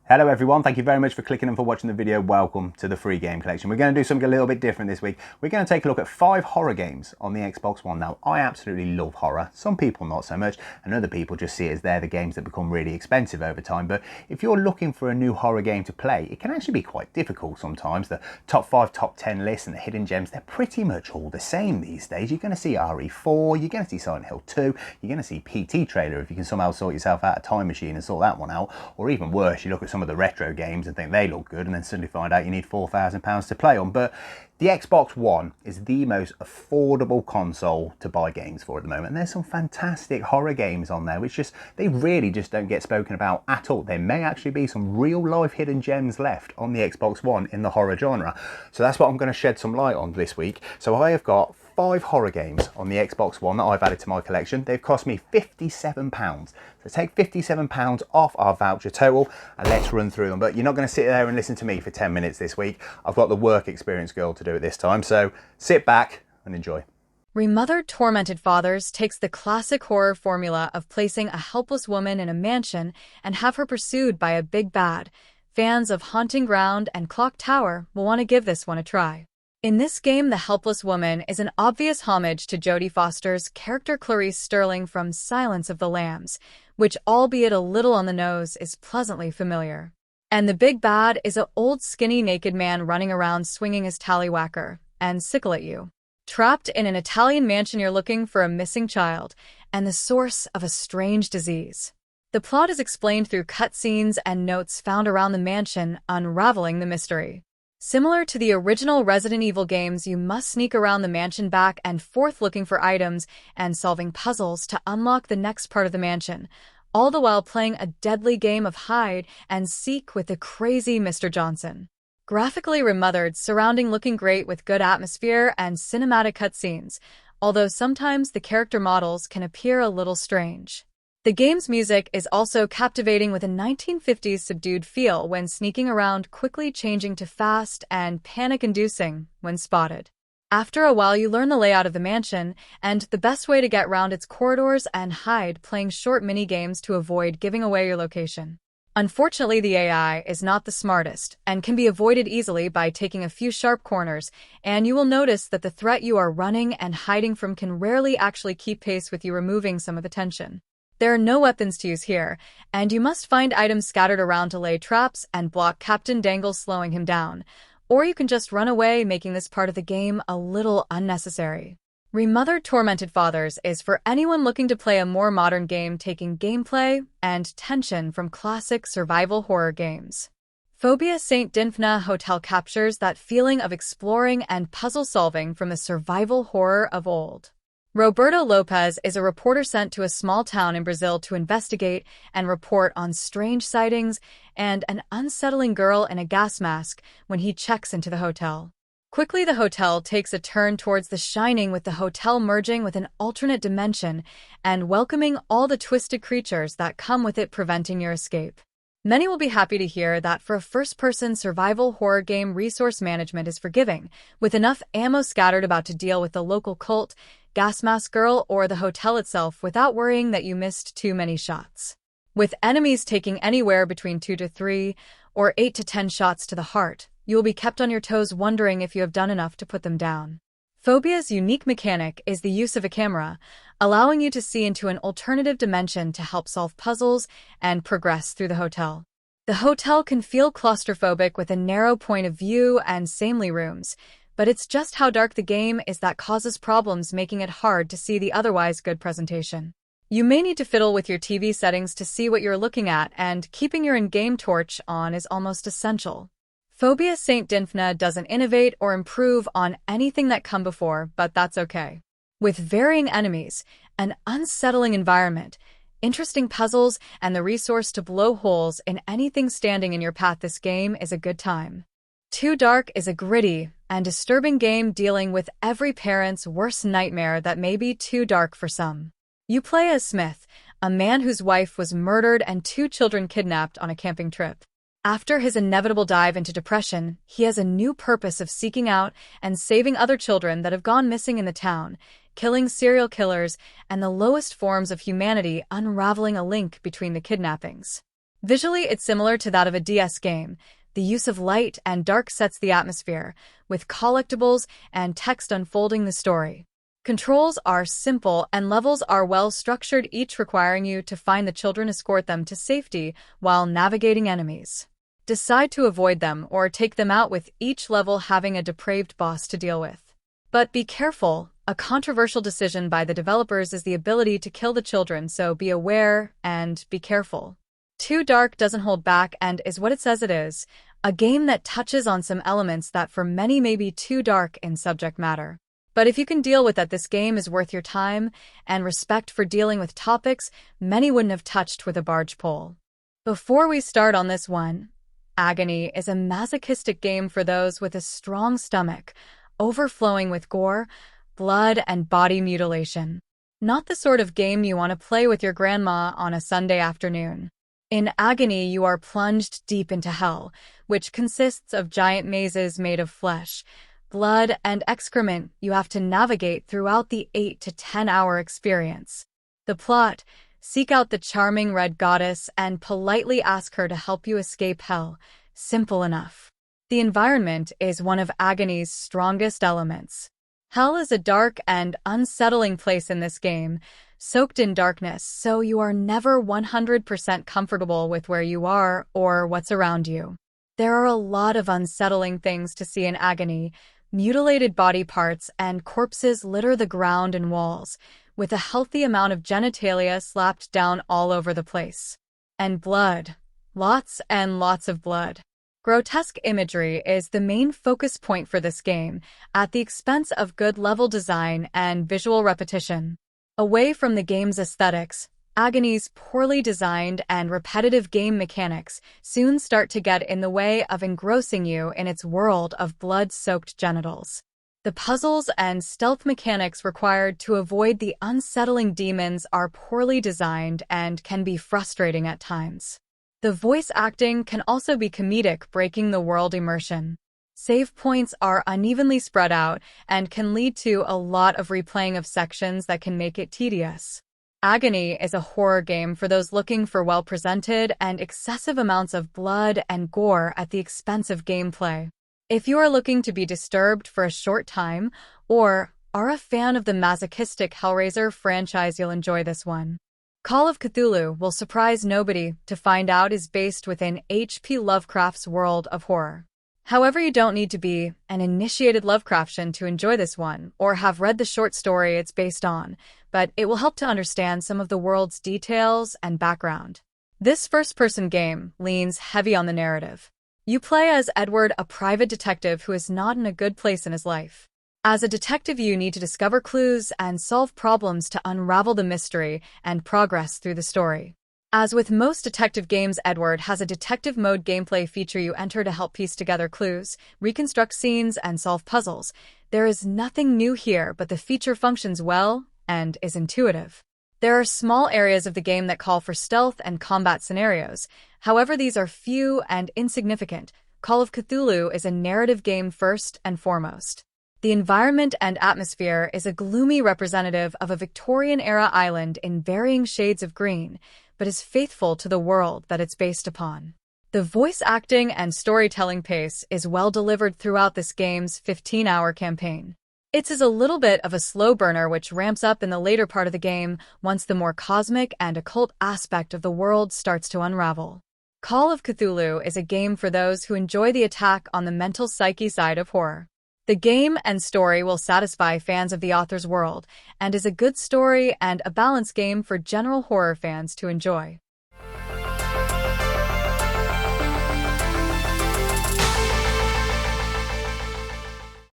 Hello everyone, thank you very much for clicking and for watching the video. Welcome to the free game collection. We're going to do something a little bit different this week. We're going to take a look at 5 horror games on the Xbox One. Now, I absolutely love horror. Some people not so much, and other people just see it as they're the games that become really expensive over time. But if you're looking for a new horror game to play, it can actually be quite difficult sometimes. The top 5, top 10 lists and the hidden gems, they're pretty much all the same these days. You're going to see RE4, you're going to see Silent Hill 2, you're going to see PT trailer if you can somehow sort yourself out a time machine and sort that one out. Or even worse, you look at some of the retro games and think they look good and then suddenly find out you need £4,000 to play on. But the Xbox One is the most affordable console to buy games for at the moment, and there's some fantastic horror games on there which they really just don't get spoken about at all. There may actually be some real life hidden gems left on the Xbox One in the horror genre, so that's what I'm going to shed some light on this week. So I have got 5 horror games on the Xbox One that I've added to my collection. They've cost me £57. So take £57 off our voucher total and let's run through them. But you're not going to sit there and listen to me for 10 minutes this week. I've got the work experience girl to do it this time. So sit back and enjoy. Remothered Tormented Fathers takes the classic horror formula of placing a helpless woman in a mansion and have her pursued by a big bad. Fans of Haunting Ground and Clock Tower will want to give this one a try. In this game, the helpless woman is an obvious homage to Jodie Foster's character Clarice Sterling from Silence of the Lambs, which, albeit a little on the nose, is pleasantly familiar. And the big bad is an old skinny naked man running around swinging his tallywhacker and sickle at you. Trapped in an Italian mansion, you're looking for a missing child and the source of a strange disease. The plot is explained through cutscenes and notes found around the mansion, unraveling the mystery. Similar to the original Resident Evil games, you must sneak around the mansion back and forth looking for items and solving puzzles to unlock the next part of the mansion, all the while playing a deadly game of hide and seek with the crazy Mr. Johnson. Graphically, Remothered, surrounding looking great with good atmosphere and cinematic cutscenes, although sometimes the character models can appear a little strange. The game's music is also captivating with a 1950s subdued feel when sneaking around, quickly changing to fast and panic-inducing when spotted. After a while, you learn the layout of the mansion and the best way to get round its corridors and hide, playing short mini-games to avoid giving away your location. Unfortunately, the AI is not the smartest and can be avoided easily by taking a few sharp corners, and you will notice that the threat you are running and hiding from can rarely actually keep pace with you, removing some of the tension. There are no weapons to use here, and you must find items scattered around to lay traps and block Captain Dangle, slowing him down. Or you can just run away, making this part of the game a little unnecessary. Remothered Tormented Fathers is for anyone looking to play a more modern game, taking gameplay and tension from classic survival horror games. Phobia St. Dinfna Hotel captures that feeling of exploring and puzzle solving from the survival horror of old. Roberto Lopez is a reporter sent to a small town in Brazil to investigate and report on strange sightings and an unsettling girl in a gas mask when he checks into the hotel. Quickly, the hotel takes a turn towards The Shining, with the hotel merging with an alternate dimension and welcoming all the twisted creatures that come with it, preventing your escape. Many will be happy to hear that for a first-person survival horror game, resource management is forgiving, with enough ammo scattered about to deal with the local cult, gas mask girl, or the hotel itself without worrying that you missed too many shots. With enemies taking anywhere between 2 to 3 or 8 to 10 shots to the heart, you will be kept on your toes wondering if you have done enough to put them down. Phobia's unique mechanic is the use of a camera, allowing you to see into an alternative dimension to help solve puzzles and progress through the hotel. The hotel can feel claustrophobic with a narrow point of view and samely rooms, but it's just how dark the game is that causes problems, making it hard to see the otherwise good presentation. You may need to fiddle with your TV settings to see what you're looking at, and keeping your in-game torch on is almost essential. Phobia St. Dinfna doesn't innovate or improve on anything that come before, but that's okay. With varying enemies, an unsettling environment, interesting puzzles, and the resource to blow holes in anything standing in your path, this game is a good time. Too Dark is a gritty and disturbing game dealing with every parent's worst nightmare that may be too dark for some. You play as Smith, a man whose wife was murdered and 2 children kidnapped on a camping trip. After his inevitable dive into depression, he has a new purpose of seeking out and saving other children that have gone missing in the town, killing serial killers and the lowest forms of humanity, unraveling a link between the kidnappings. Visually, it's similar to that of a DS game. The use of light and dark sets the atmosphere, with collectibles and text unfolding the story. Controls are simple and levels are well structured, each requiring you to find the children, escort them to safety while navigating enemies. Decide to avoid them or take them out, with each level having a depraved boss to deal with. But be careful, a controversial decision by the developers is the ability to kill the children, so be aware and be careful. Too Dark doesn't hold back and is what it says it is, a game that touches on some elements that for many may be too dark in subject matter. But if you can deal with that, this game is worth your time and respect for dealing with topics many wouldn't have touched with a barge pole. Before we start on this one, Agony is a masochistic game for those with a strong stomach, overflowing with gore, blood, and body mutilation. Not the sort of game you want to play with your grandma on a Sunday afternoon. In Agony, you are plunged deep into hell, which consists of giant mazes made of flesh, blood, and excrement you have to navigate throughout the 8 to 10 hour experience. The plot: seek out the charming red goddess and politely ask her to help you escape hell. Simple enough. The environment is one of Agony's strongest elements. Hell is a dark and unsettling place in this game, soaked in darkness, so you are never 100% comfortable with where you are or what's around you. There are a lot of unsettling things to see in Agony. Mutilated body parts and corpses litter the ground and walls, with a healthy amount of genitalia slapped down all over the place. And blood. Lots and lots of blood. Grotesque imagery is the main focus point for this game, at the expense of good level design and visual repetition. Away from the game's aesthetics, Agony's poorly designed and repetitive game mechanics soon start to get in the way of engrossing you in its world of blood-soaked genitals. The puzzles and stealth mechanics required to avoid the unsettling demons are poorly designed and can be frustrating at times. The voice acting can also be comedic, breaking the world immersion. Save points are unevenly spread out and can lead to a lot of replaying of sections that can make it tedious. Agony is a horror game for those looking for well-presented and excessive amounts of blood and gore at the expense of gameplay. If you are looking to be disturbed for a short time, or are a fan of the masochistic Hellraiser franchise, you'll enjoy this one. Call of Cthulhu will surprise nobody to find out is based within H.P. Lovecraft's world of horror. However, you don't need to be an initiated Lovecraftian to enjoy this one, or have read the short story it's based on, but it will help to understand some of the world's details and background. This first-person game leans heavy on the narrative. You play as Edward, a private detective who is not in a good place in his life. As a detective, you need to discover clues and solve problems to unravel the mystery and progress through the story. As with most detective games, Edward has a detective mode gameplay feature you enter to help piece together clues, reconstruct scenes, and solve puzzles. There is nothing new here, but the feature functions well and is intuitive. There are small areas of the game that call for stealth and combat scenarios. However, these are few and insignificant. Call of Cthulhu is a narrative game first and foremost. The environment and atmosphere is a gloomy representative of a Victorian-era island in varying shades of green, but is faithful to the world that it's based upon. The voice acting and storytelling pace is well delivered throughout this game's 15-hour campaign. It's a little bit of a slow burner which ramps up in the later part of the game once the more cosmic and occult aspect of the world starts to unravel. Call of Cthulhu is a game for those who enjoy the attack on the mental psyche side of horror. The game and story will satisfy fans of the author's world, and is a good story and a balanced game for general horror fans to enjoy.